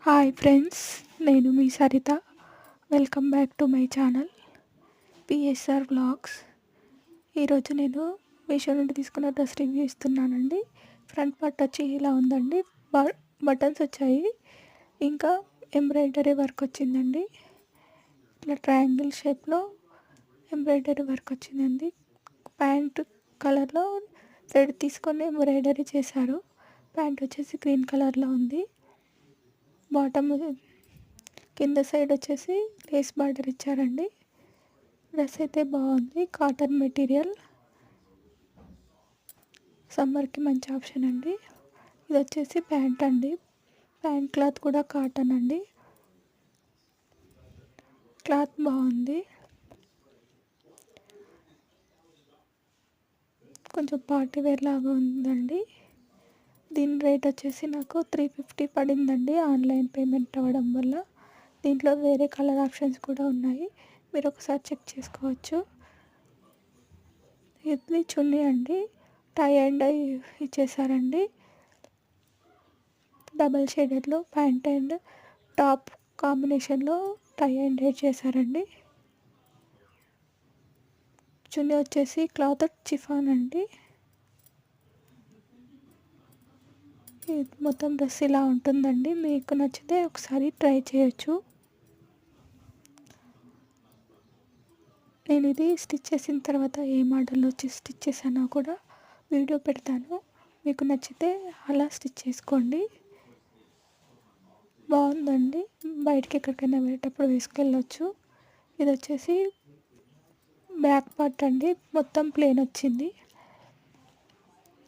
Hi friends, నేను మీ Saritha. Welcome back to my channel PSR vlogs. ఈరోజు నేను మీషో నుండి తీసుకున్న డ్రెస్ రివ్యూ ఇస్తున్నానండి. ఫ్రంట్ పార్ట్ వచ్చి ఇలా ఉందండి. బటన్స్ వచ్చాయి, ఇంకా ఎంబ్రాయిడరీ వర్క్ వచ్చిందండి. ఇట్లా ట్రయాంగిల్ షేప్లో ఎంబ్రాయిడరీ వర్క్ వచ్చిందండి. ప్యాంట్ కలర్లో థ్రెడ్ తీసుకొని ఎంబ్రాయిడరీ చేశారు. ప్యాంట్ వచ్చేసి గ్రీన్ కలర్లో ఉంది. బాటమ్ కింద సైడ్ వచ్చేసి లేస్ బార్డర్ ఇచ్చారండి. డ్రెస్ అయితే బాగుంది. కాటన్ మెటీరియల్, సమ్మర్కి మంచి ఆప్షన్ అండి. ఇది వచ్చేసి ప్యాంట్ అండి. ప్యాంట్ క్లాత్ కూడా కాటన్ అండి. క్లాత్ బాగుంది. కొంచెం పార్టీ వేర్ లాగా ఉందండి. దీని రేట్ వచ్చేసి నాకు 350 పడిందండి, ఆన్లైన్ పేమెంట్ అవ్వడం వల్ల. దీంట్లో వేరే కలర్ ఆప్షన్స్ కూడా ఉన్నాయి, మీరు ఒకసారి చెక్ చేసుకోవచ్చు. ఇది చున్నీ అండి. టై అండ్ డై ఇచ్చేసారండి. డబల్ షేడెడ్లో ప్యాంట్ అండ్ టాప్ కాంబినేషన్లో టై అండ్ డై చేశారండి. చున్నీ వచ్చేసి క్లాత్ చిఫాన్ అండి. మొత్తం డ్రెస్ ఇలా ఉంటుందండి. మీకు నచ్చితే ఒకసారి ట్రై చేయొచ్చు. నేను ఇది స్టిచ్ చేసిన తర్వాత ఏ మోడల్లో వచ్చి స్టిచ్ చేశానో కూడా వీడియో పెడతాను. మీకు నచ్చితే అలా స్టిచ్ చేసుకోండి. బాగుందండి, బయటికి ఎక్కడికైనా వెళ్ళేటప్పుడు వేసుకెళ్ళొచ్చు. ఇది వచ్చేసి బ్యాక్ పార్ట్ అండి, మొత్తం ప్లేన్ వచ్చింది.